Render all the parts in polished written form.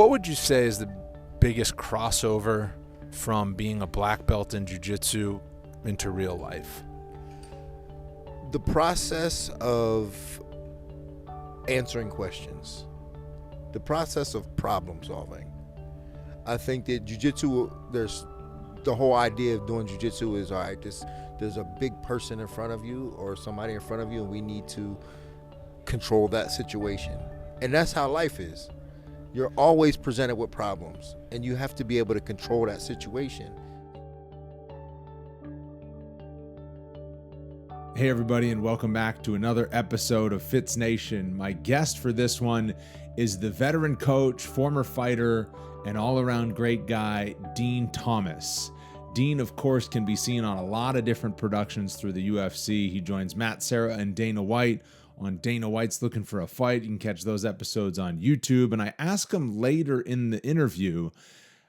What would you say is the biggest crossover from being a black belt in jiu-jitsu into real life? The process of answering questions, the process of problem solving. I think that jiu-jitsu, there's the whole idea of doing jiu-jitsu is, all right, there's a big person in front of you or somebody in front of you, and we need to control that situation. And that's how life is. You're always presented with problems, and you have to be able to control that situation. Hey everybody, and welcome back to another episode of Fitz Nation. My guest for this one is the veteran coach, former fighter, and all-around great guy, Dean Thomas. Dean, of course, can be seen on a lot of different productions through the UFC. He joins Matt Serra and Dana White on Dana White's Looking for a Fight. You can catch those episodes on YouTube. And I ask him later in the interview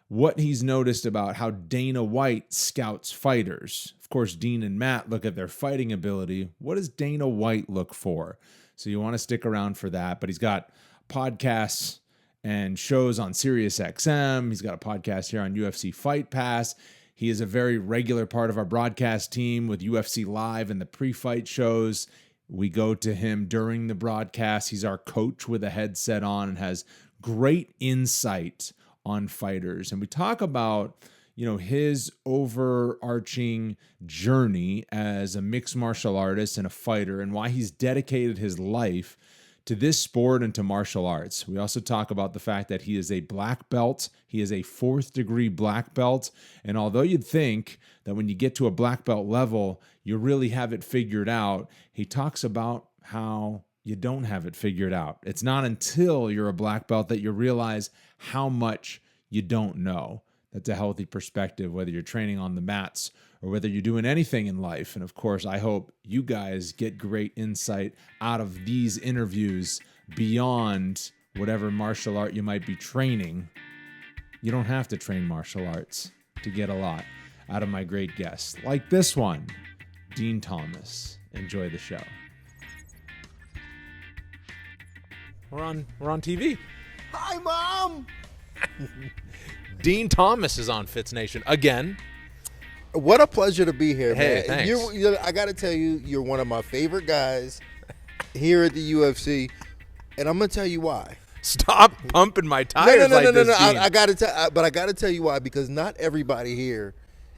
what he's noticed about how Dana White scouts fighters. Of course, Dean and Matt look at their fighting ability. What does Dana White look for? So you want to stick around for that. But he's got podcasts and shows on SiriusXM. He's got a podcast here on UFC Fight Pass. He is a very regular part of our broadcast team with UFC Live and the pre-fight shows. We go to him during the broadcast. He's our coach with a headset on and has great insight on fighters. And we talk about, his overarching journey as a mixed martial artist and a fighter and why he's dedicated his life to this sport and to martial arts. We also talk about the fact that he is a black belt. He is a 4th degree black belt. And although you'd think that when you get to a black belt level, you really have it figured out, he talks about how you don't have it figured out. It's not until you're a black belt that you realize how much you don't know. That's a healthy perspective, whether you're training on the mats or whether you're doing anything in life. And of course, I hope you guys get great insight out of these interviews beyond whatever martial art you might be training. You don't have to train martial arts to get a lot out of my great guests, like this one, Dean Thomas. Enjoy the show. We're on TV. Hi, Mom! Dean Thomas is on Fitz Nation again. What a pleasure to be here, Hey, man. thanks. I got to tell you, you're one of my favorite guys here at the UFC, and I'm going to tell you why. Stop pumping my tires No. Dean. I got to tell, but I got to tell you why, because not everybody here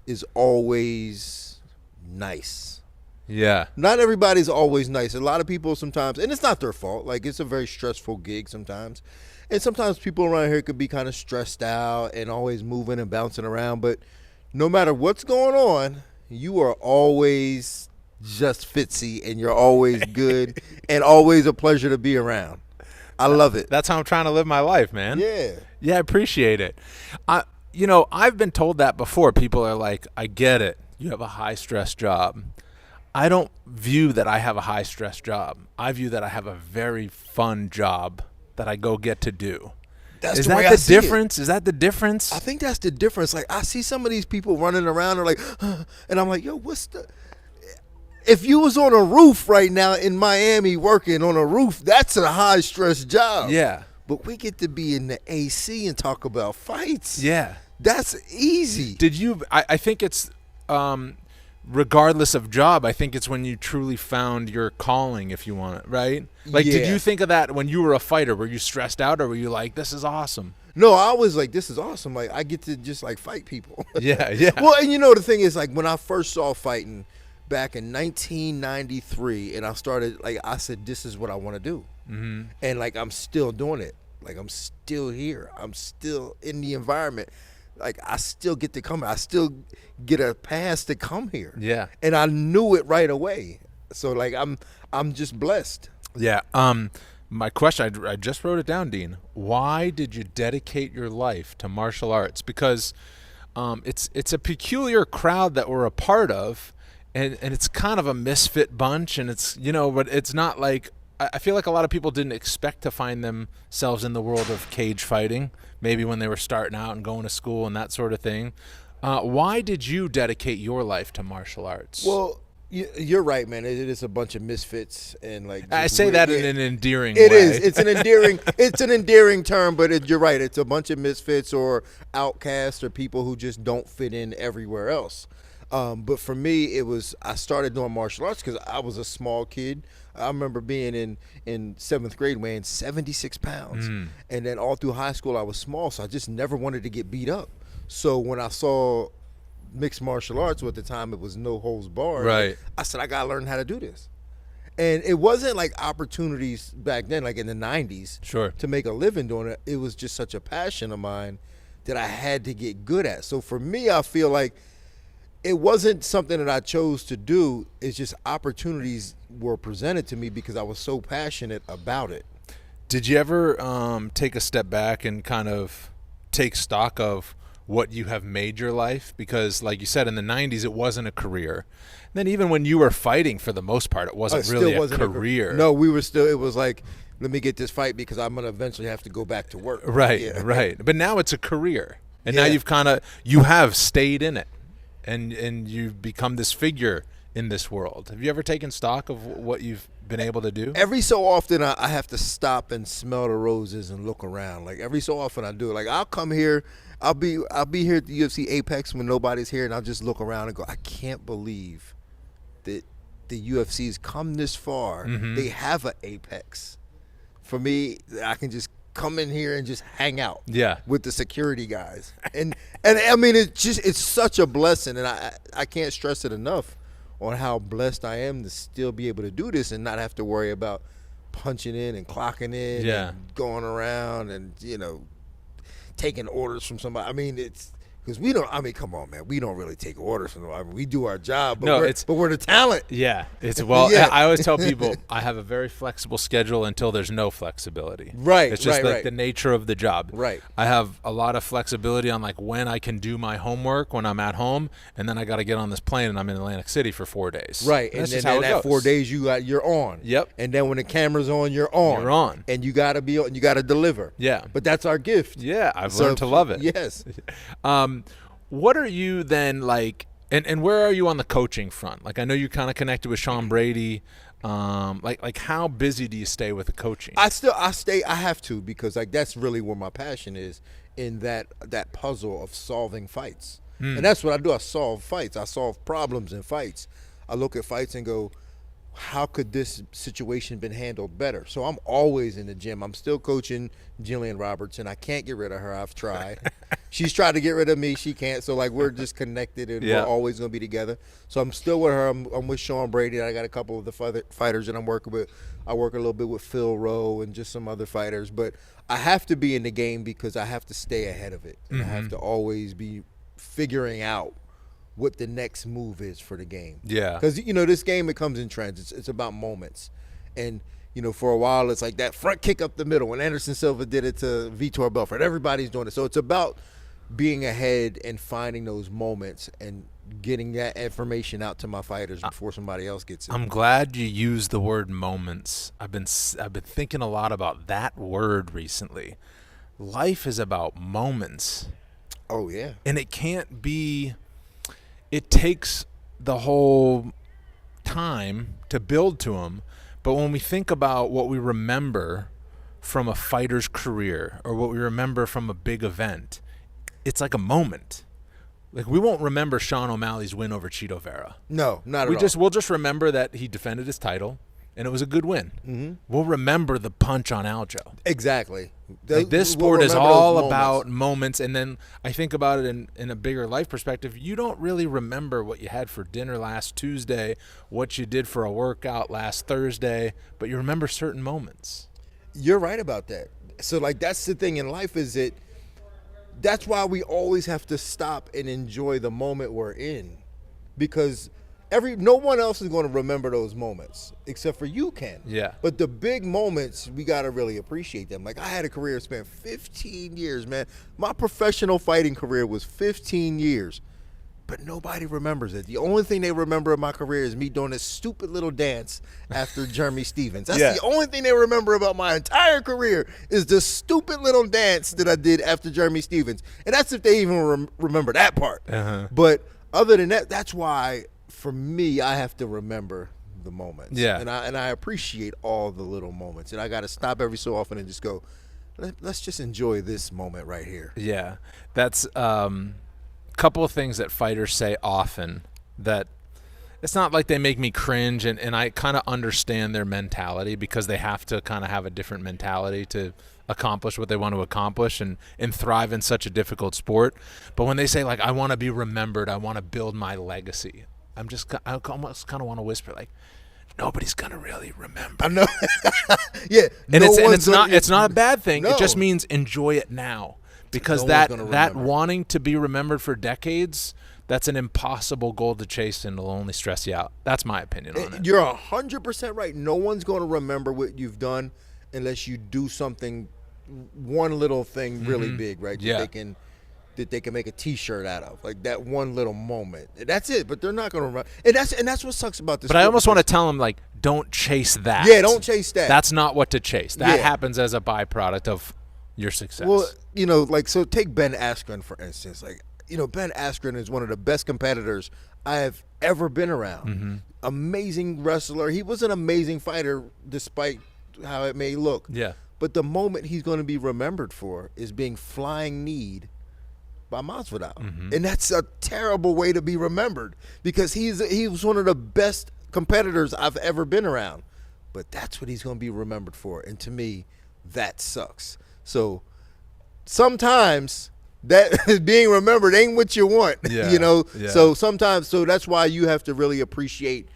is always nice. Yeah. Not everybody's always nice. A lot of people sometimes, and it's not their fault. Like, it's a very stressful gig sometimes. And sometimes people around here could be kind of stressed out and always moving and bouncing around. But no matter what's going on, you are always just Fitzy, and you're always good and always a pleasure to be around. I love it. That's how I'm trying to live my life, man. Yeah. Yeah, I appreciate it. I've been told that before. People are like, I get it. You have a high-stress job. I don't view that I have a high-stress job. I view that I have a very fun job that I go get to do. Is that the difference? Is that the difference? I think that's the difference. Like, I see some of these people running around and like, and I'm like, yo, what's the? If you was on a roof right now in Miami working on a roof, that's a high stress job. Yeah. But we get to be in the AC and talk about fights. Yeah. That's easy. I think it's regardless of job, I think it's when you truly found your calling, if you want it, right? Like, Yeah. Did you think of that when you were a fighter? Were you stressed out, or were you like, this is awesome? No, I was like, this is awesome. Like, I get to just like fight people. Yeah. Well, and the thing is, like, when I first saw fighting back in 1993, and I started, like, I said, this is what I want to do. Mm-hmm. And like, I'm still doing it. Like, I'm still here. I'm still in the environment. Like, I still get to come. I still get a pass to come here. Yeah. And I knew it right away. So like, I'm just blessed. Yeah. My question, I just wrote it down, Dean. Why did you dedicate your life to martial arts? Because it's a peculiar crowd that we're a part of, and it's kind of a misfit bunch, and it's, but it's not like, I feel like a lot of people didn't expect to find themselves in the world of cage fighting, maybe when they were starting out and going to school and that sort of thing. Why did you dedicate your life to martial arts? Well, You're right, man. It is a bunch of misfits and like. I just say weird- that yeah. in an endearing It way. is. It's an endearing. It's an endearing term, but you're right. It's a bunch of misfits or outcasts or people who just don't fit in everywhere else. But for me, it was. I started doing martial arts because I was a small kid. I remember being in 7th grade weighing 76 pounds, and then all through high school I was small, so I just never wanted to get beat up. So when I saw mixed martial arts, at the time it was no holds barred, Right. I said I gotta learn how to do this. And it wasn't like opportunities back then, like in the 90s, Sure. to make a living doing it. It was just such a passion of mine that I had to get good at. So for me, I feel like it wasn't something that I chose to do. It's just opportunities were presented to me because I was so passionate about it. Did you ever take a step back and kind of take stock of what you have made your life? Because like you said, in the 90s, it wasn't a career. And then even when you were fighting, for the most part, it wasn't really a career. No, we were still, it was like, let me get this fight because I'm going to eventually have to go back to work. Right, Yeah. right. But now it's a career. And now Yeah. you have stayed in it. And you've become this figure in this world. Have you ever taken stock of what you've been able to do? Every so often I have to stop and smell the roses and look around. Like every so often I do it. Like I'll come here, I'll be here at the UFC Apex when nobody's here, and I'll just look around and go, I can't believe that the UFC's come this far. They have an Apex. For me, I can just come in here and just hang out with the security guys. And I mean, it's such a blessing, and I can't stress it enough on how blessed I am to still be able to do this and not have to worry about punching in and clocking in and going around and, taking orders from somebody. I mean, it's because we don't, I mean, come on, man. We don't really take orders from them. I mean, we do our job, but, we're the talent. Yeah. I always tell people I have a very flexible schedule until there's no flexibility. Right. It's just right. the nature of the job. Right. I have a lot of flexibility on like when I can do my homework when I'm at home, and then I got to get on this plane and I'm in Atlantic City for 4 days. Right. And And that's then just how it that goes. 4 days you're on. Yep. And then when the camera's on, you're on. You're on. And you got to be on, you got to deliver. Yeah. But that's our gift. Yeah. I've learned to love it. Yes. What are you then like, and where are you on the coaching front? Like I know you kind of connected with Sean Brady. Like how busy do you stay with the coaching? I have to, because like that's really where my passion is, in that puzzle of solving fights. And that's what I do. I solve fights. I solve problems in fights. I look at fights and go, how could this situation been handled better? So I'm always in the gym. I'm still coaching Jillian Robertson. I can't get rid of her. I've tried. She's tried to get rid of me. She can't. So like we're just connected, and we're always going to be together. So I'm still with her. I'm with Sean Brady. I got a couple of the fighters that I'm working with. I work a little bit with Phil Rowe and just some other fighters. But I have to be in the game because I have to stay ahead of it. And I have to always be figuring out what the next move is for the game. Yeah. Because, this game, it comes in trends. It's about moments. And, for a while, it's like that front kick up the middle. When Anderson Silva did it to Vitor Belfort, everybody's doing it. So it's about being ahead and finding those moments and getting that information out to my fighters before somebody else gets it. I'm glad you used the word moments. I've been thinking a lot about that word recently. Life is about moments. Oh, yeah. And it can't be, it takes the whole time to build to them. But when we think about what we remember from a fighter's career or what we remember from a big event, it's like a moment. Like we won't remember Sean O'Malley's win over Chito Vera. No, not at all. We'll just remember that he defended his title and it was a good win. Mm-hmm. We'll remember the punch on Aljo. Exactly. Like this sport is all about moments. And then I think about it in a bigger life perspective. You don't really remember what you had for dinner last Tuesday, what you did for a workout last Thursday, but you remember certain moments. You're right about that. So like that's the thing in life, is that's why we always have to stop and enjoy the moment we're in, because no one else is going to remember those moments except for you can. Yeah. But the big moments, we got to really appreciate them. Like I had a career span 15 years, man. My professional fighting career was 15 years. But nobody remembers it. The only thing they remember of my career is me doing this stupid little dance after Jeremy Stevens. That's the only thing they remember about my entire career, is the stupid little dance that I did after Jeremy Stevens. And that's if they even remember that part. Uh-huh. But other than that, that's why for me, I have to remember the moments. Yeah. And I appreciate all the little moments. And I got to stop every so often and just go, let's just enjoy this moment right here. Yeah. That's a couple of things that fighters say often that it's not like they make me cringe, and I kind of understand their mentality because they have to kind of have a different mentality to accomplish what they want to accomplish and thrive in such a difficult sport. But when they say, like, I want to be remembered, I want to build my legacy, I almost kind of want to whisper, like, nobody's gonna really remember. I know. Yeah. And no it's not a bad thing. No. It just means enjoy it now. Because No one's gonna that remember. wanting to be remembered for decades, that's an impossible goal to chase, and it'll only stress you out. That's my opinion on it. You're 100% right. No one's going to remember what you've done unless you do something, one little thing really big, right? Yeah. That they can make a T-shirt out of, like that one little moment. That's it. But they're not going to remember. And that's what sucks about this. But I almost want to tell them, like, don't chase that. Yeah, don't chase that. That's not what to chase. That Yeah. happens as a byproduct of your success. Well, like, so take Ben Askren, for instance. Like, Ben Askren is one of the best competitors I have ever been around. Amazing wrestler. He was an amazing fighter despite how it may look. Yeah. But the moment he's going to be remembered for is being flying kneed by Masvidal. And that's a terrible way to be remembered because he was one of the best competitors I've ever been around. But that's what he's going to be remembered for. And to me, that sucks. So sometimes that being remembered ain't what you want, Yeah, yeah. So sometimes, that's why you have to really appreciate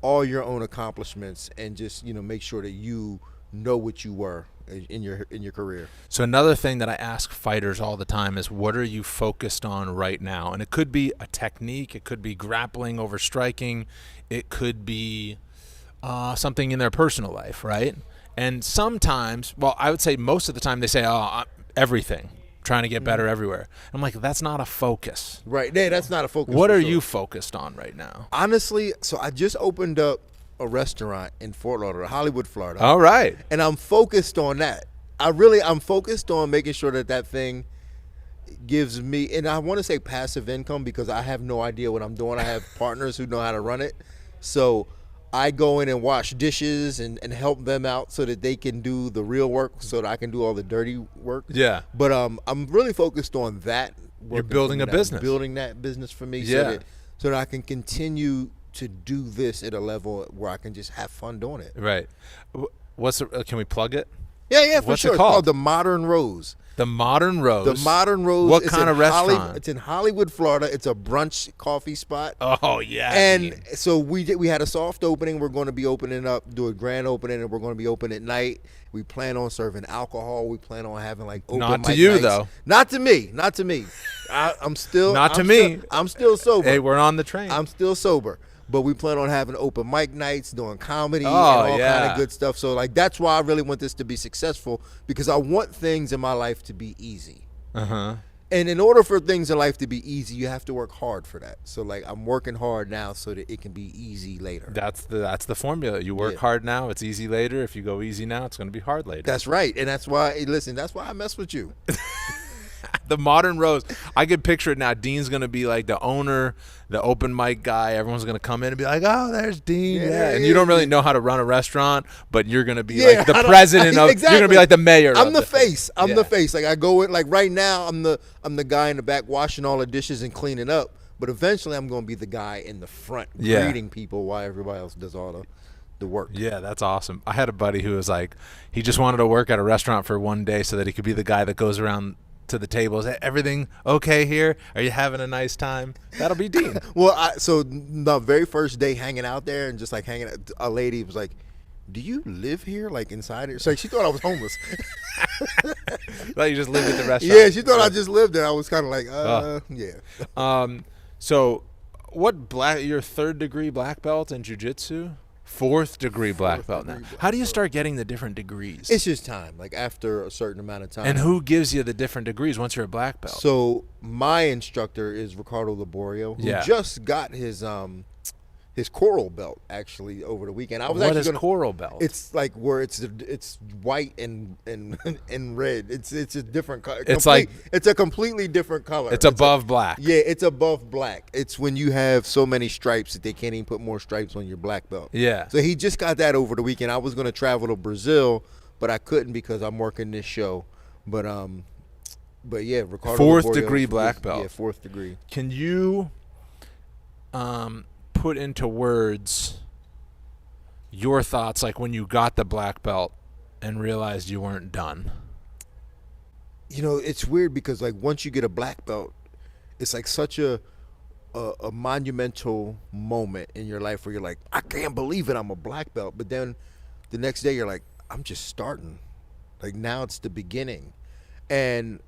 all your own accomplishments and just, make sure that you know what you were in your career. So another thing that I ask fighters all the time is, what are you focused on right now? And it could be a technique. It could be grappling over striking. It could be something in their personal life, right? And sometimes, well, I would say most of the time they say, everything, trying to get better everywhere. I'm like, that's not a focus. Right. Yeah, that's not a focus. What for are sure. you focused on right now? Honestly, so I just opened up a restaurant in Fort Lauderdale, Hollywood, Florida. All right. And I'm focused on that. I'm focused on making sure that thing gives me, and I want to say passive income because I have no idea what I'm doing. I have partners who know how to run it. So I go in and wash dishes and help them out so that they can do the real work so that I can do all the dirty work. Yeah. But I'm really focused on that. You're building a business. Building that business for me Yeah. so that I can continue to do this at a level where I can just have fun doing it. Right. Can we plug it? Yeah, for What's sure. it It's called? called The Modern Rose. The Modern Rose. The Modern Rose. What It's kind in of restaurant? It's in Hollywood, Florida. It's a brunch coffee spot. Oh, yeah. And so we had a soft opening. We're going to be opening up, do a grand opening, and we're going to be open at night. We plan on serving alcohol. We plan on having like open Not to mic you, nights. though. Not to me. I'm still Not to I'm me. still- I'm still sober. Hey, we're on the train. I'm still sober. But we plan on having open mic nights, doing comedy, and Oh, all kind yeah. of good stuff. So like that's why I really want this to be successful because I want things in my life to be easy. Uh-huh. And in order for things in life to be easy, you have to work hard for that. So like I'm working hard now so that it can be easy later. That's the formula. You work Yeah. hard now, it's easy later. If you go easy now, it's going to be hard later. That's right. And that's why, that's why I mess with you. The Modern Rose. I can picture it now. Dean's going to be like the owner, the open mic guy. Everyone's going to come in and be like, oh, there's Dean. Yeah. And you don't really know how to run a restaurant, but you're going to be like the president of, exactly. you're going to be like the mayor. I'm of the face. I'm Yeah. the face. Like I go in, like right now, I'm the guy in the back washing all the dishes and cleaning up. But eventually I'm going to be the guy in the front Yeah. greeting people while everybody else does all the work. Yeah, that's awesome. I had a buddy who was like, he just wanted to work at a restaurant for one day so that he could be the guy that goes around to the tables. Everything okay here? Are you having a nice time? That'll be Dean. Well, so the very first day hanging out there and just like hanging out, a lady was like, do you live here, like inside here? So she thought I was homeless. Like you just live at the restaurant. Yeah, she thought I just lived there. I was kind of like, yeah. So what you're 3rd degree black belt in jiu-jitsu? 4th degree black belt now. degree black How do you start getting the different degrees? It's just time, like after a certain amount of time. And who gives you the different degrees once you're a black belt? So my instructor is Ricardo Laborio, who Yeah. just got his his coral belt actually over the weekend. I was What actually is gonna, coral belt? It's like where it's white and and red. It's a different color. It's like it's a completely different color. it's above black. Yeah, it's above black. It's when you have so many stripes that they can't even put more stripes on your black belt. Yeah. So he just got that over the weekend. I was going to travel to Brazil, but I couldn't because I'm working this show. But yeah, Ricardo Fourth Laborio degree black belt. Yeah, 4th degree. Can you put into words your thoughts, like when you got the black belt and realized you weren't done? You know, it's weird because like once you get a black belt, it's like such a monumental moment in your life where you're like, I can't believe it, I'm a black belt. But then the next day you're like, I'm just starting. Like now it's the beginning. And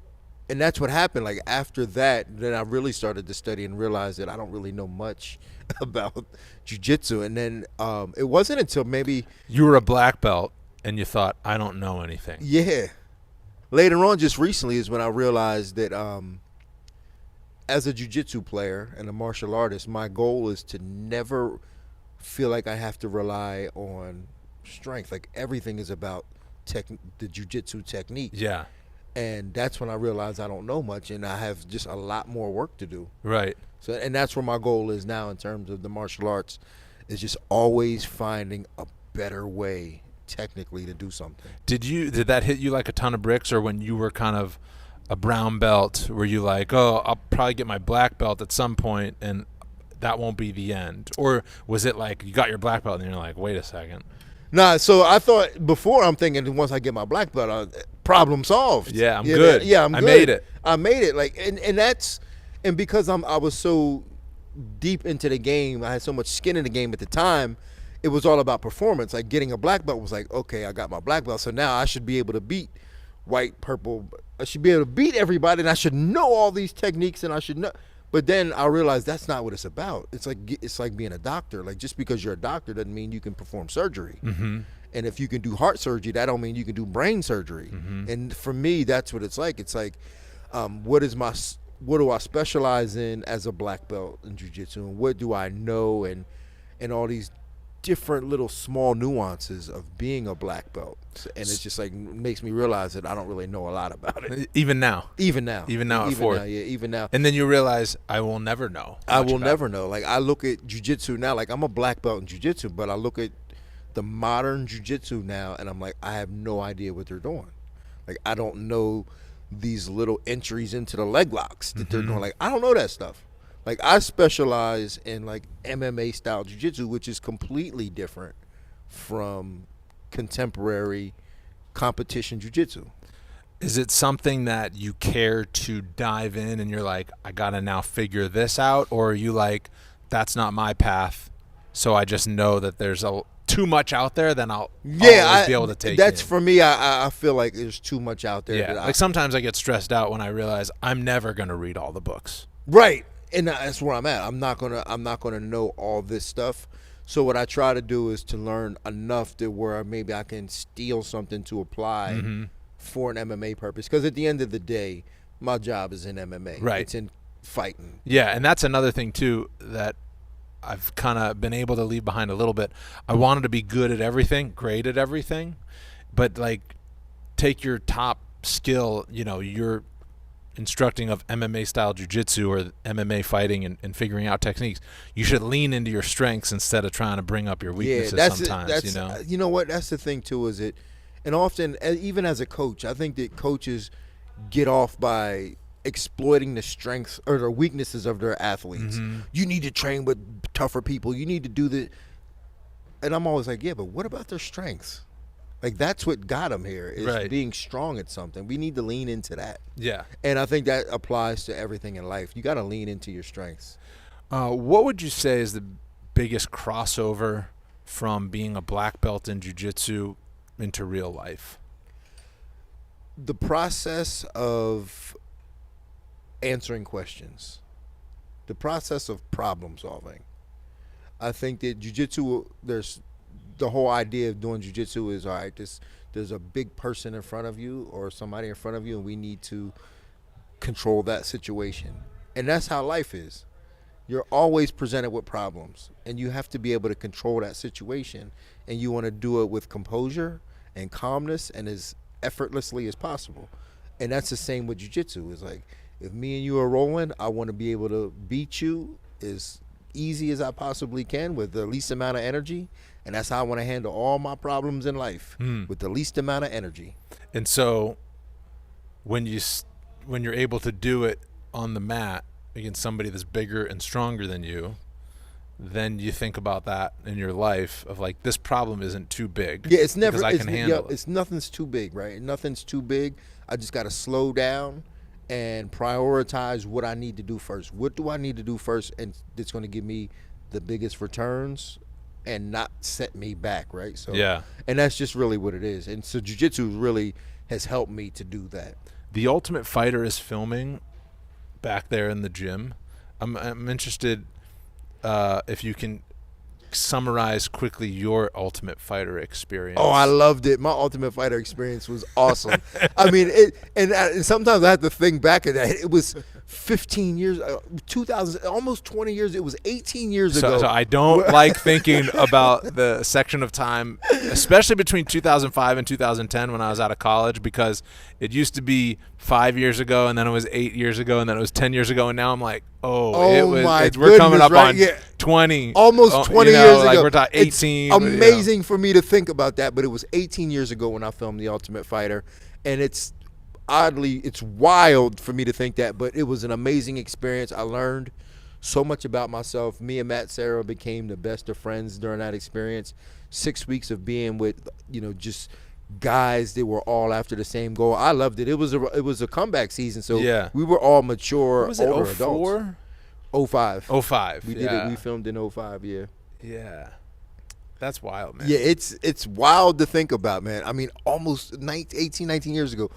that's what happened. Like after that, then I really started to study and realized that I don't really know much about jiu-jitsu. And then it wasn't until maybe You were a black belt and you thought, I don't know anything. later on, just recently, is when I realized that as a jiu-jitsu player and a martial artist, my goal is to never feel like I have to rely on strength. Like everything is about the jiu-jitsu technique. Yeah. And that's when I realized I don't know much and I have just a lot more work to do. Right. So, and that's where my goal is now in terms of the martial arts, is just always finding a better way technically to do something. Did that hit you like a ton of bricks, or when you were kind of a brown belt, were you like, oh, I'll probably get my black belt at some point and that won't be the end? Or was it like you got your black belt and you're like, wait a second? Nah, so I thought before, I'm thinking once I get my black belt, problem solved. Yeah, I'm good. Yeah, I'm I good. made it. I made it. Like, and that's, and because I was so deep into the game, I had so much skin in the game at the time, it was all about performance. Like getting a black belt was like, okay, I got my black belt, so now I should be able to beat white, purple. I should be able to beat everybody, and I should know all these techniques, and I should know. But then I realized that's not what it's about. It's like being a doctor. Like just because you're a doctor doesn't mean you can perform surgery. Mm-hmm. And if you can do heart surgery, that don't mean you can do brain surgery. Mm-hmm. And for me, that's what it's like. It's like, what do I specialize in as a black belt in jiu-jitsu, and what do I know, and all these different little small nuances of being a black belt. And it's just like makes me realize that I don't really know a lot about it. Even now. Even now At 4. Even now. And then you realize, I will never know. I will never know. Like I look at jiu-jitsu now, like I'm a black belt in jiu-jitsu, but I look at the modern jiu-jitsu now and I'm like, I have no idea what they're doing. Like I don't know these little entries into the leg locks that they're doing. Like I don't know that stuff. Like I specialize in like MMA style jiu-jitsu, which is completely different from contemporary competition jiu-jitsu. Is it something that you care to dive in and you're like, I gotta now figure this out? Or are you like, that's not my path, so I just know that there's too much out there, then I'll always be able to take that's in. for me. I feel like there's too much out there. Yeah, like sometimes I get stressed out when I realize I'm never going to read all the books. Right, and that's where I'm at. I'm not gonna know all this stuff. So what I try to do is to learn enough to where maybe I can steal something to apply for an MMA purpose. Because at the end of the day, my job is in MMA. Right. It's in fighting. Yeah, and that's another thing too that I've kind of been able to leave behind a little bit. I wanted to be good at everything, great at everything, but like take your top skill, you're instructing of MMA style jiu-jitsu or MMA fighting and figuring out techniques. You should lean into your strengths instead of trying to bring up your weaknesses sometimes, You know what? That's the thing too, is it, and often, even as a coach, I think that coaches get off by exploiting the strengths or the weaknesses of their athletes. You need to train with tougher people. You need to do the, and I'm always like, yeah, but what about their strengths? Like that's what got them here, is being strong at something. We need to lean into that. Yeah. And I think that applies to everything in life. You got to lean into your strengths. What would you say is the biggest crossover from being a black belt in jiu-jitsu into real life? The process of answering questions, the process of problem solving. I think that jiu-jitsu, there's the whole idea of doing jiu-jitsu is, all right, there's a big person in front of you or somebody in front of you, and we need to control that situation. And that's how life is. You're always presented with problems, and you have to be able to control that situation, and you want to do it with composure and calmness and as effortlessly as possible. And that's the same with jiu-jitsu. It's like, if me and you are rolling, I want to be able to beat you as easy as I possibly can with the least amount of energy, and that's how I want to handle all my problems in life, with the least amount of energy. And so when you're able to do it on the mat against somebody that's bigger and stronger than you, then you think about that in your life of like, this problem isn't too big. Yeah, it's never. because I can handle it. It's nothing's too big, right? Nothing's too big. I just got to slow down and prioritize what I need to do first. What do I need to do first, and it's going to give me the biggest returns and not set me back, right? So Yeah. and that's just really what it is. And so jiu-jitsu really has helped me to do that. The Ultimate Fighter is filming back there in the gym. I'm interested if you can summarize quickly your Ultimate Fighter experience. Oh, I loved it. My Ultimate Fighter experience was awesome. I mean, and sometimes I have to think back at that. It was 15 years, 2000, almost 20 years. It was 18 years ago. So I don't like thinking about the section of time, especially between 2005 and 2010 when I was out of college, because it used to be 5 years ago, and then it was 8 years ago, and then it was 10 years ago, and now I'm like, we're coming up on 20. Almost 20 years like ago. We're talking 18. It's amazing for me to think about that, but it was 18 years ago when I filmed The Ultimate Fighter, and it's wild for me to think that, but it was an amazing experience. I learned so much about myself. Me and Matt Serra became the best of friends during that experience. 6 weeks of being with, just guys that were all after the same goal. I loved it. It was a comeback season, so we were all mature, What was it, older 04? adults. 05. 05. We did it. We filmed in 05, yeah. Yeah. That's wild, man. Yeah, it's wild to think about, man. I mean, almost 18, 19 years ago.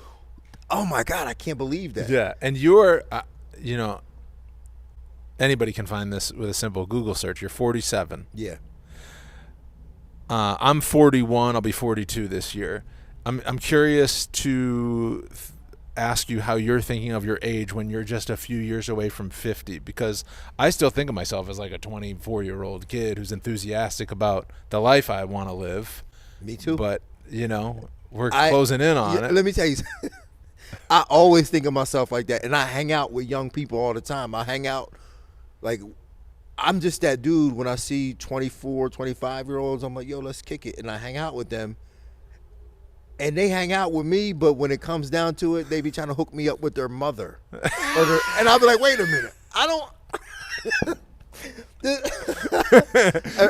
Oh, my God, I can't believe that. Yeah, and you're, anybody can find this with a simple Google search. You're 47. Yeah. I'm 41. I'll be 42 this year. I'm curious to ask you how you're thinking of your age when you're just a few years away from 50, because I still think of myself as like a 24-year-old kid who's enthusiastic about the life I want to live. Me too. But, we're closing in on it. Let me tell you something. I always think of myself like that, and I hang out with young people all the time. I hang out, like, I'm just that dude when I see 24, 25-year-olds. I'm like, yo, let's kick it, and I hang out with them. And they hang out with me, but when it comes down to it, they be trying to hook me up with their mother. And I'll be like, wait a minute. I don't...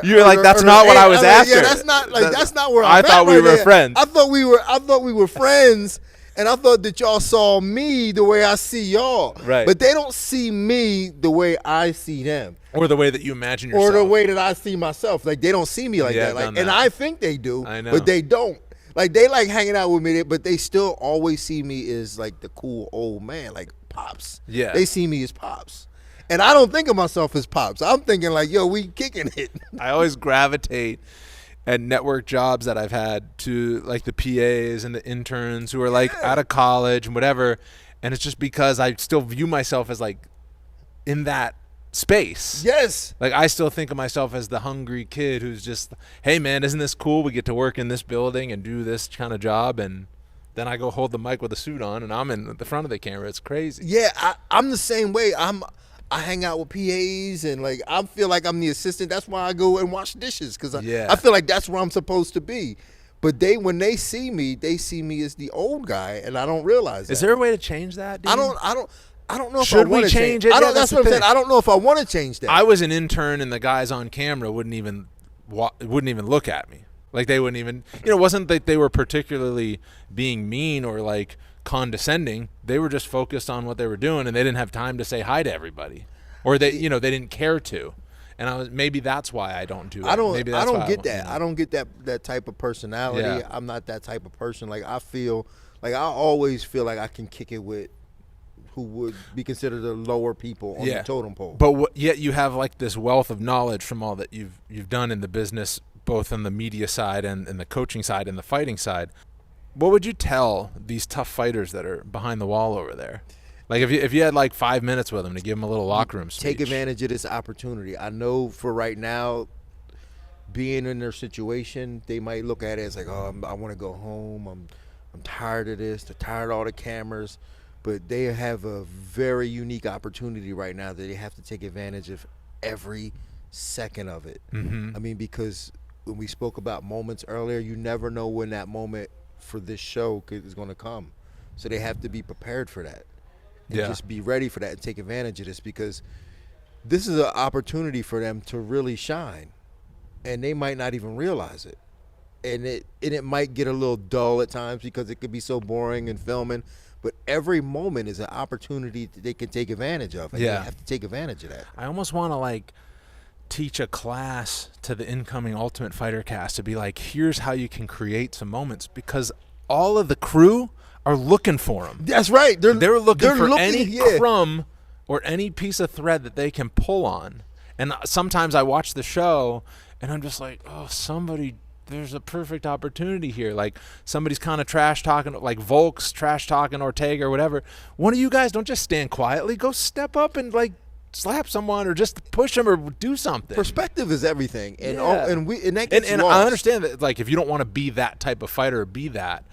You're like, that's not what I was after. Yeah, that's not where I'm I at thought we right were there. friends. I thought we were friends, and I thought that y'all saw me the way I see y'all. Right. But they don't see me the way I see them. Or the way that you imagine yourself. Or the way that I see myself. Like, they don't see me like that. Like, done that. and I think they do, I know. but they don't. Like, they like hanging out with me, but they still always see me as like the cool old man, like Pops. Yeah. They see me as Pops. And I don't think of myself as Pops. I'm thinking like, yo, we kicking it. I always gravitate at network jobs that I've had to like the PAs and the interns who are like out of college and whatever. And it's just because I still view myself as like in that space. Yes. Like I still think of myself as the hungry kid who's just, hey man, isn't this cool? We get to work in this building and do this kind of job. And then I go hold the mic with a suit on and I'm in the front of the camera. It's crazy. Yeah, I'm the same way. I hang out with PAs and like I feel like I'm the assistant. That's why I go and wash dishes because I feel like that's where I'm supposed to be. But when they see me as the old guy, and I don't realize that. Is there a way to change that, dude? I don't know if Should I want we to change it? I Yeah, don't. that's That's what the I'm saying. thing. I don't know if I want to change that. I was an intern and the guys on camera wouldn't even look at me. Like they wouldn't even, it wasn't that they were particularly being mean or like condescending. They were just focused on what they were doing and they didn't have time to say hi to everybody. Or they didn't care to. And maybe that's why I don't do it. I don't get that. You know. I don't get that type of personality. Yeah. I'm not that type of person. Like I always feel like I can kick it with who would be considered the lower people on the totem pole. But yet you have like this wealth of knowledge from all that you've done in the business, both on the media side and the coaching side and the fighting side. What would you tell these tough fighters that are behind the wall over there? Like if you had like 5 minutes with him to give him a little locker room speech. Take advantage of this opportunity. I know for right now, being in their situation, they might look at it as like, oh, I want to go home. I'm tired of this. They're tired of all the cameras. But they have a very unique opportunity right now that they have to take advantage of every second of it. Mm-hmm. I mean, because when we spoke about moments earlier, you never know when that moment for this show is going to come. So they have to be prepared for that. And just be ready for that and take advantage of this, because this is an opportunity for them to really shine. And they might not even realize it. And it might get a little dull at times because it could be so boring and filming. But every moment is an opportunity that they can take advantage of. And they have to take advantage of that. I almost want to like teach a class to the incoming Ultimate Fighter cast to be like, here's how you can create some moments, because all of the crew are looking for them. That's right. They're looking for any crumb or any piece of thread that they can pull on. And sometimes I watch the show and I'm just like, oh, there's a perfect opportunity here. Like somebody's kind of trash talking, like Volk's trash talking Ortega or whatever. One of you guys don't just stand quietly. Go step up and like slap someone or just push them or do something. Perspective is everything, and that gets and lost. I understand that, like if you don't want to be that type of fighter or be that,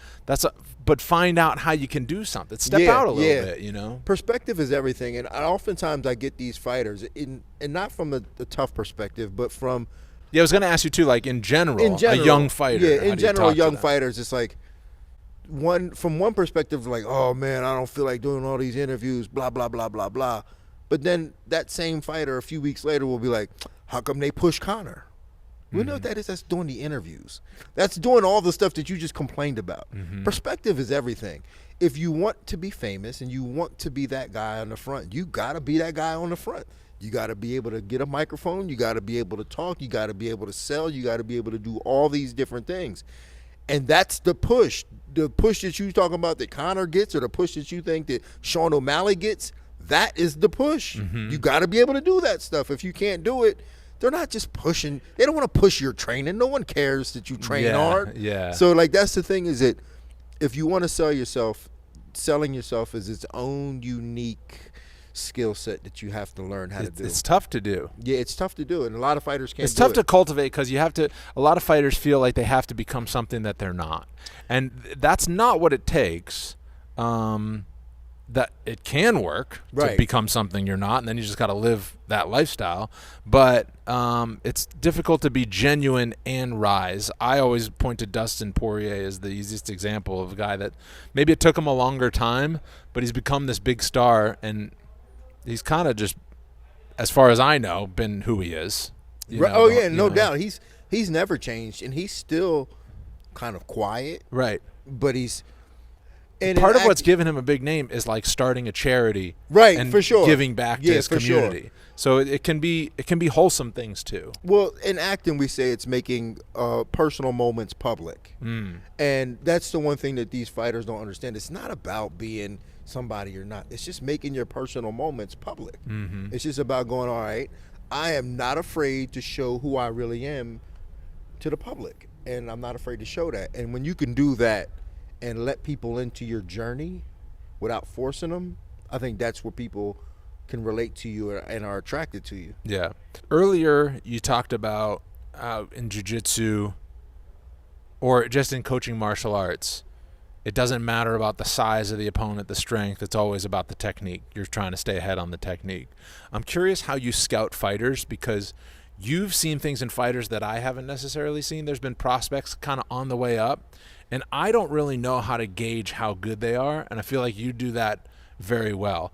but find out how you can do something. Step out a little bit, you know. Perspective is everything, and oftentimes I get these fighters and not from the tough perspective, but from I was going to ask you too, like in general, a young fighter. Yeah, in general, young fighters, it's like from one perspective, like, oh man, I don't feel like doing all these interviews, blah blah blah blah blah. But then that same fighter a few weeks later will be like, how come they push Conor? We know what that is. That's doing the interviews. That's doing all the stuff that you just complained about. Perspective is everything. If you want to be famous and you want to be that guy on the front, you got to be that guy on the front. You got to be able to get a microphone. You got to be able to talk. You got to be able to sell. You got to be able to do all these different things. And that's the push. The push that you talking about that Conor gets, or the push that you think that Sean O'Malley gets, that is the push. You got to be able to do that stuff. If you can't do it, they're not just pushing. They don't want to push your training. No one cares that you train hard. Yeah. So, like, that's the thing, is that if you want to sell yourself, selling yourself is its own unique skill set that you have to learn how to do. It's tough to do. Yeah, it's tough to do, and a lot of fighters can't do it. It's tough to cultivate because you have to. A lot of fighters feel like they have to become something that they're not, and that's not what it takes. That it can work to become something you're not, and then you just got to live that lifestyle. But it's difficult to be genuine and rise. I always point to Dustin Poirier as the easiest example of a guy that maybe it took him a longer time, but he's become this big star, and he's kind of just, as far as I know, been who he is. No doubt. He's never changed, and he's still kind of quiet. Right. But he's... And part of what's given him a big name is like starting a charity, and for sure, giving back to his community. Sure. So it can be wholesome things too. Well, in acting, we say it's making personal moments public, and that's the one thing that these fighters don't understand. It's not about being somebody or not. It's just making your personal moments public. It's just about going, all right, I am not afraid to show who I really am to the public, and I'm not afraid to show that. And when you can do that and let people into your journey without forcing them, I think that's where people can relate to you and are attracted to you. Yeah. Earlier, you talked about in jiu-jitsu or just in coaching martial arts, it doesn't matter about the size of the opponent, the strength. It's always about the technique. You're trying to stay ahead on the technique. I'm curious how you scout fighters, because you've seen things in fighters that I haven't necessarily seen. There's been prospects kind of on the way up, and I don't really know how to gauge how good they are, and I feel like you do that very well.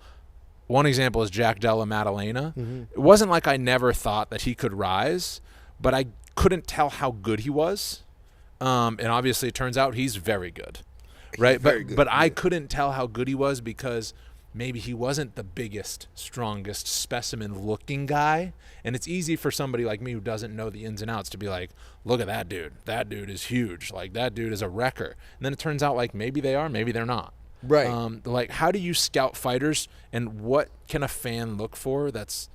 One example is Jack Della Maddalena. It wasn't like I never thought that he could rise, but I couldn't tell how good he was. And obviously it turns out he's very good, right? But I couldn't tell how good he was because maybe he wasn't the biggest, strongest specimen-looking guy. And it's easy for somebody like me who doesn't know the ins and outs to be like, look at that dude. That dude is huge. Like, that dude is a wrecker. And then it turns out, like, maybe they are, maybe they're not. Right. Like, how do you scout fighters, and what can a fan look for that's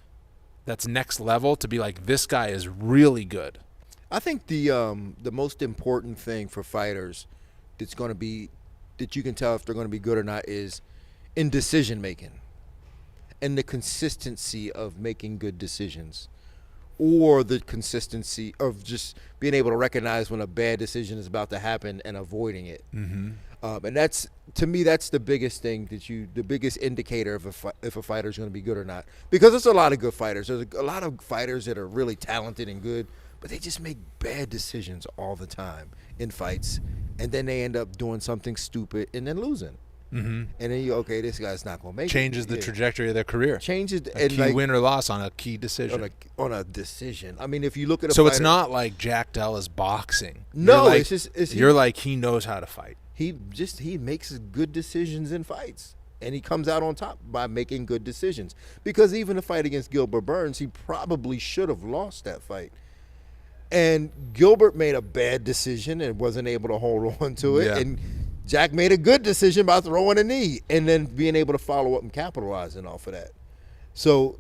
next level to be like, this guy is really good? I think the most important thing for fighters that's going to be, that you can tell if they're going to be good or not, is in decision making and the consistency of making good decisions, or the consistency of just being able to recognize when a bad decision is about to happen and avoiding it. Mm-hmm. And that's, to me, that's the biggest thing the biggest indicator of if a fighter is going to be good or not. Because there's a lot of good fighters. There's a lot of fighters that are really talented and good, but they just make bad decisions all the time in fights, and then they end up doing something stupid and then losing. Mm-hmm. And then okay, this guy's not going to make Changes it. the trajectory of their career. Changes A and key win or loss on a key decision. on a decision. I mean, if you look at a So fighter, it's not like Jack Della's boxing. No, You're like, it's just you're like he knows how to fight. he makes good decisions in fights, and he comes out on top by making good decisions. Because even the fight against Gilbert Burns, he probably should have lost that fight, and Gilbert made a bad decision and wasn't able to hold on to it, Yeah. and Jack made a good decision by throwing a knee and then being able to follow up and capitalizing off of that. So,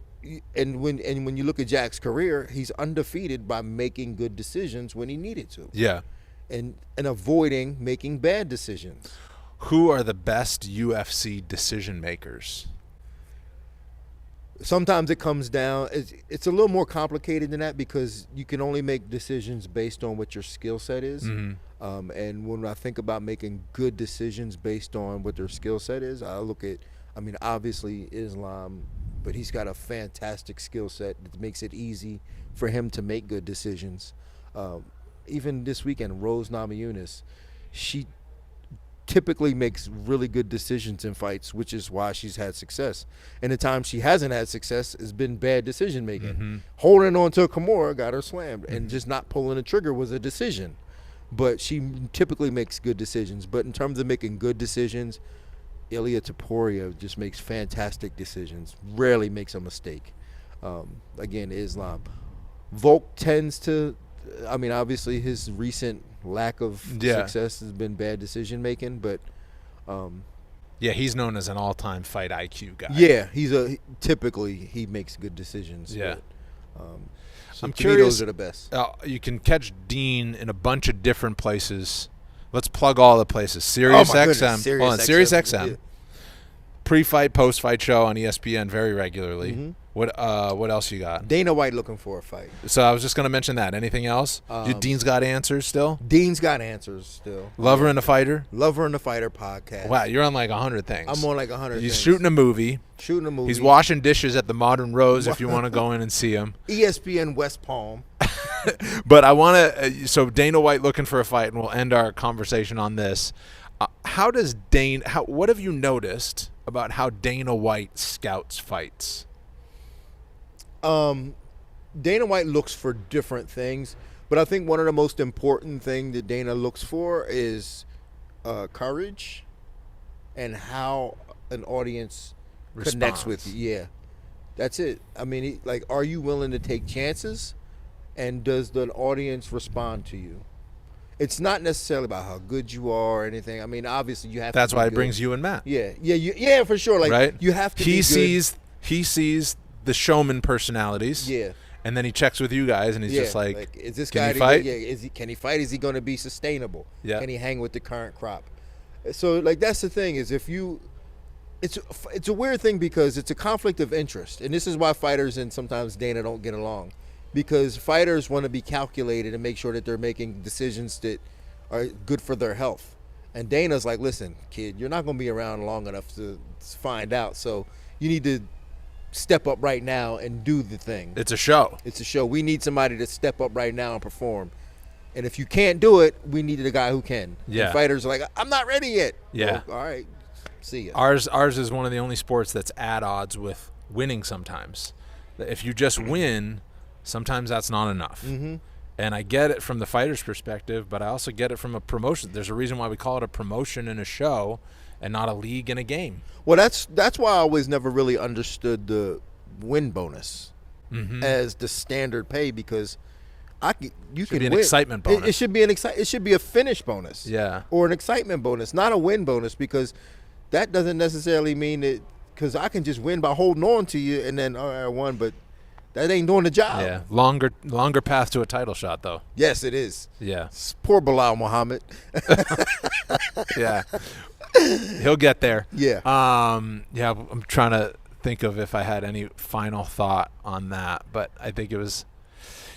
and when you look at Jack's career, he's undefeated by making good decisions when he needed to, Yeah. and avoiding making bad decisions. Who are the best UFC decision makers? Sometimes it comes down, it's a little more complicated than that, because you can only make decisions based on what your skill set is. Mm-hmm. And when I think about making good decisions based on what their skill set is, I look at, I mean, obviously Islam, but he's got a fantastic skill set that makes it easy for him to make good decisions. Even this weekend, Rose Namajunas, she typically makes really good decisions in fights, which is why she's had success. And the time she hasn't had success has been bad decision making. Mm-hmm. Holding on to a Kimura got her slammed, and just not pulling the trigger was a decision. But she typically makes good decisions. But in terms of making good decisions, Ilia Topuria just makes fantastic decisions. Rarely makes a mistake. Again, Islam. Volk tends to, I mean, obviously his recent lack of success has been bad decision making, but Yeah, he's known as an all-time fight IQ guy. yeah, typically he makes good decisions. Yeah. But, so I'm to me, curious. those are the best. You can catch Dean in a bunch of different places. Let's plug all the places. Sirius XM. Hold on, Sirius XM. Yeah. Pre-fight, post-fight show on ESPN very regularly. Mhm. What else you got? Dana White looking for a fight. So I was just going to mention that. Anything else? Dean's got answers still? Dean's got answers still. Lover and the Fighter? Lover and the Fighter podcast. Wow, you're on like 100 things. I'm on like 100 He's things. shooting a movie. He's washing dishes at the Modern Rose if you want to go in and see him. ESPN West Palm. But I want to so Dana White looking for a fight, and we'll end our conversation on this. What have you noticed about how Dana White scouts fights? Dana White looks for different things, but I think one of the most important thing that Dana looks for is courage and how an audience connects with you. Yeah, that's it. I mean, are you willing to take chances, and does the audience respond to you? It's not necessarily about how good you are or anything. I mean, obviously you have. That's to be why it good. brings you and Matt. Yeah, for sure. Like, right? You have to. He be good. sees the showman personalities. Yeah. And then he checks with you guys, and he's just like, is this can guy he fight? Can he fight? Is he going to be sustainable? Yeah. Can he hang with the current crop? So, that's the thing is it's a weird thing because it's a conflict of interest, and this is why fighters and sometimes Dana don't get along, because fighters want to be calculated and make sure that they're making decisions that are good for their health, and Dana's like, listen, kid, you're not going to be around long enough to find out, so you need to step up right now and do the thing. It's a show. It's a show. We need somebody to step up right now and perform. And if you can't do it, we need a guy who can. Yeah. And fighters are like, I'm not ready yet. Yeah. Well, all right. See ya. Ours is one of the only sports that's at odds with winning sometimes. If you just win, sometimes that's not enough. Mm-hmm. And I get it from the fighter's perspective, but I also get it from a promotion. There's a reason why we call it a promotion in a show and not a league in a game. Well, that's why I always never really understood the win bonus as the standard pay, because you Should can be an win. excitement bonus. It should be it should be a finish bonus. Yeah. Or an excitement bonus, not a win bonus, because that doesn't necessarily mean that, because I can just win by holding on to you and then, all right, I won, but that ain't doing the job. Yeah. Longer path to a title shot, though. Yes, it is. Yeah. Poor Bilal Muhammad. Yeah. He'll get there. Yeah. Yeah, I'm trying to think of if I had any final thought on that, but I think it was,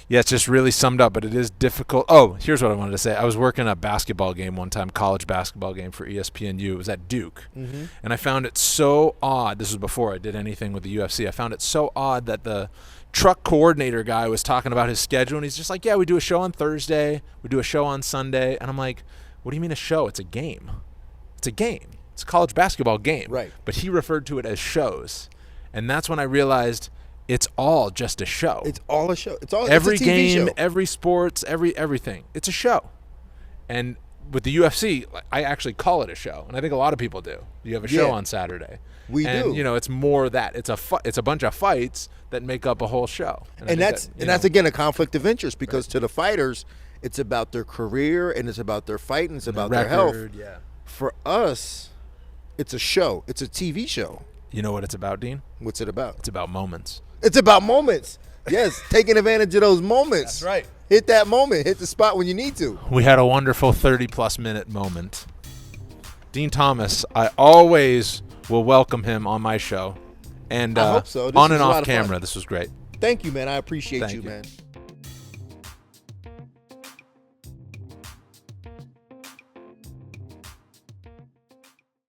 yeah, it's just really summed up, but it is difficult. Oh, here's what I wanted to say. I was working a basketball game one time, college basketball game for ESPNU. It was at Duke. Mm-hmm. And I found it so odd. This was before I did anything with the UFC. I found it so odd that the truck coordinator guy was talking about his schedule, and he's just like, yeah, we do a show on Thursday. We do a show on Sunday. And I'm like, what do you mean a show? It's a game. It's a game. It's a college basketball game. Right. But he referred to it as shows. And that's when I realized it's all just a show. It's all a show. It's all every it's a TV game, show. every sports, everything. It's a show. And with the UFC, I actually call it a show, and I think a lot of people do. You have a show on Saturday. We and, do. You know, it's more that it's a bunch of fights that make up a whole show. And that's again a conflict of interest because to the fighters, it's about their career and it's about their fight and it's about their health. Yeah. For us, it's a show. It's a TV show. You know what it's about, Dean? What's it about? It's about moments. It's about moments. Yes, taking advantage of those moments. That's right. Hit that moment. Hit the spot when you need to. We had a wonderful 30-plus minute moment. Dean Thomas, I always will welcome him on my show. And I hope so. This on was and a lot off of fun. camera, this was great. Thank you, man. I appreciate Thank you, you. man.